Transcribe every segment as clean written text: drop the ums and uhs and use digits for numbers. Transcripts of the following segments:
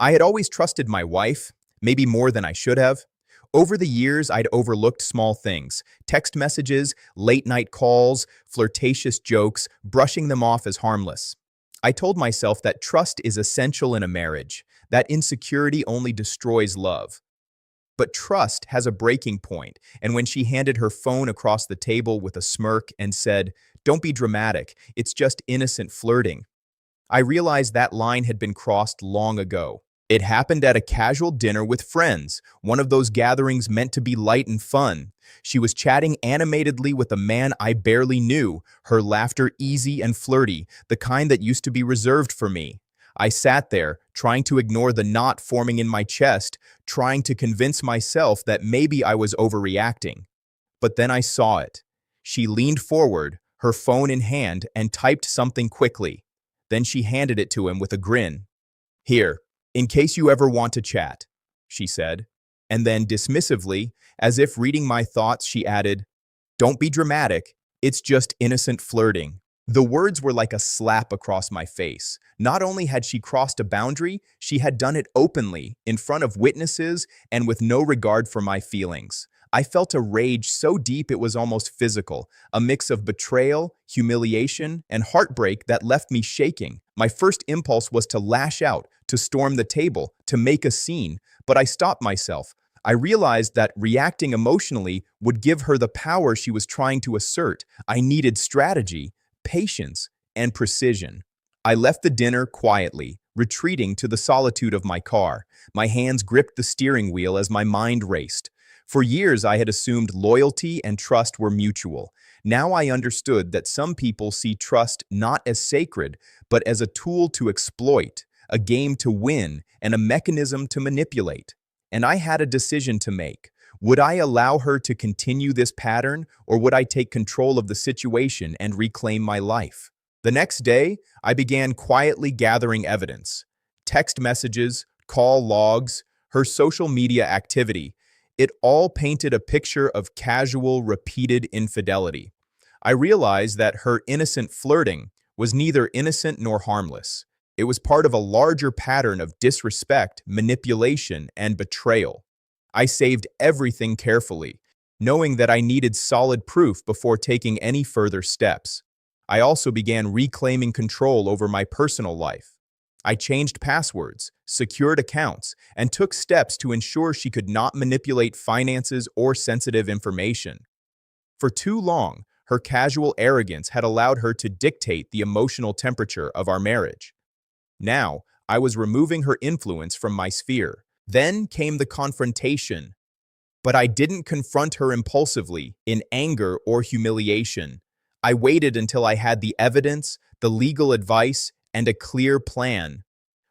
I had always trusted my wife, maybe more than I should have. Over the years, I'd overlooked small things, text messages, late-night calls, flirtatious jokes, brushing them off as harmless. I told myself that trust is essential in a marriage, that insecurity only destroys love. But trust has a breaking point, and when she handed her phone across the table with a smirk and said, "Don't be dramatic, it's just innocent flirting," I realized that line had been crossed long ago. It happened at a casual dinner with friends, one of those gatherings meant to be light and fun. She was chatting animatedly with a man I barely knew, her laughter easy and flirty, the kind that used to be reserved for me. I sat there, trying to ignore the knot forming in my chest, trying to convince myself that maybe I was overreacting. But then I saw it. She leaned forward, her phone in hand, and typed something quickly. Then she handed it to him with a grin. "Here, in case you ever want to chat," she said. And then dismissively, as if reading my thoughts, she added, "Don't be dramatic, it's just innocent flirting." The words were like a slap across my face. Not only had she crossed a boundary, she had done it openly, in front of witnesses, and with no regard for my feelings. I felt a rage so deep it was almost physical, a mix of betrayal, humiliation, and heartbreak that left me shaking. My first impulse was to lash out, to storm the table, to make a scene, but I stopped myself. I realized that reacting emotionally would give her the power she was trying to assert. I needed strategy, patience, and precision. I left the dinner quietly, retreating to the solitude of my car. My hands gripped the steering wheel as my mind raced. For years, I had assumed loyalty and trust were mutual. Now I understood that some people see trust not as sacred, but as a tool to exploit, a game to win, and a mechanism to manipulate. And I had a decision to make. Would I allow her to continue this pattern, or would I take control of the situation and reclaim my life? The next day, I began quietly gathering evidence. Text messages, call logs, her social media activity. It all painted a picture of casual, repeated infidelity. I realized that her innocent flirting was neither innocent nor harmless. It was part of a larger pattern of disrespect, manipulation, and betrayal. I saved everything carefully, knowing that I needed solid proof before taking any further steps. I also began reclaiming control over my personal life. I changed passwords, secured accounts, and took steps to ensure she could not manipulate finances or sensitive information. For too long, her casual arrogance had allowed her to dictate the emotional temperature of our marriage. Now, I was removing her influence from my sphere. Then came the confrontation. But I didn't confront her impulsively, in anger or humiliation. I waited until I had the evidence, the legal advice, and a clear plan.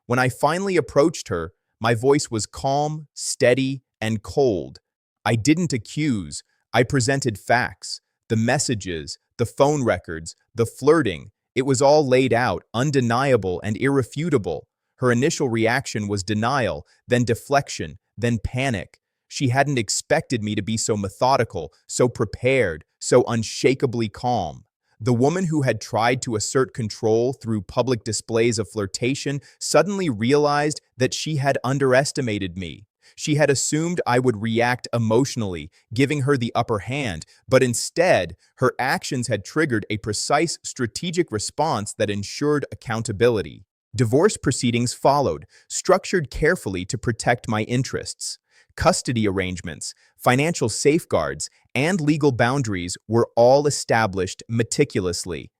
When I finally approached her, my voice was calm, steady, and cold. I didn't accuse, I presented facts. The messages, the phone records, the flirting, it was all laid out, undeniable and irrefutable. Her initial reaction was denial, then deflection, then panic. She hadn't expected me to be so methodical, so prepared, so unshakably calm. The woman who had tried to assert control through public displays of flirtation suddenly realized that she had underestimated me. She had assumed I would react emotionally, giving her the upper hand, but instead, her actions had triggered a precise strategic response that ensured accountability. Divorce proceedings followed, structured carefully to protect my interests. Custody arrangements, financial safeguards, and legal boundaries were all established meticulously.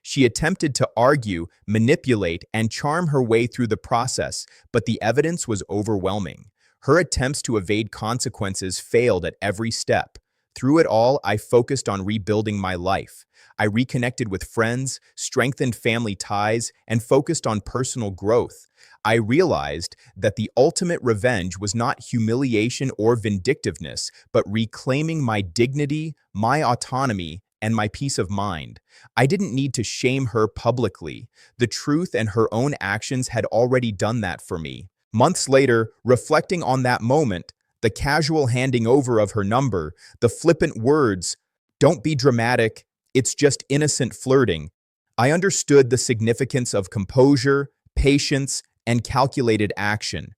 She attempted to argue, manipulate, and charm her way through the process, but the evidence was overwhelming. Her attempts to evade consequences failed at every step. Through it all, I focused on rebuilding my life. I reconnected with friends, strengthened family ties, and focused on personal growth. I realized that the ultimate revenge was not humiliation or vindictiveness, but reclaiming my dignity, my autonomy, and my peace of mind. I didn't need to shame her publicly. The truth and her own actions had already done that for me. Months later, reflecting on that moment, the casual handing over of her number, the flippant words, "Don't be dramatic, it's just innocent flirting," I understood the significance of composure, patience, and calculated action.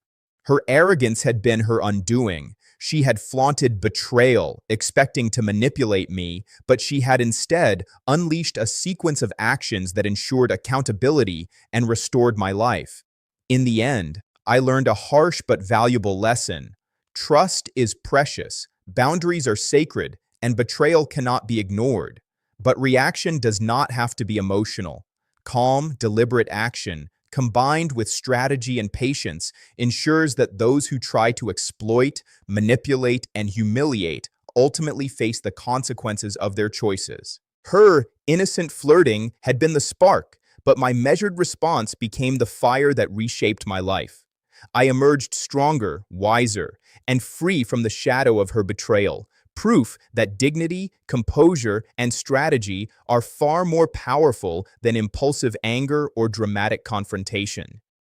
Her arrogance had been her undoing. She had flaunted betrayal, expecting to manipulate me, but she had instead unleashed a sequence of actions that ensured accountability and restored my life. In the end, I learned a harsh but valuable lesson. Trust is precious, boundaries are sacred, and betrayal cannot be ignored. But reaction does not have to be emotional. Calm, deliberate action, combined with strategy and patience, ensures that those who try to exploit, manipulate, and humiliate ultimately face the consequences of their choices. Her innocent flirting had been the spark, but my measured response became the fire that reshaped my life. I emerged stronger, wiser, and free from the shadow of her betrayal, proof that dignity, composure, and strategy are far more powerful than impulsive anger or dramatic confrontation.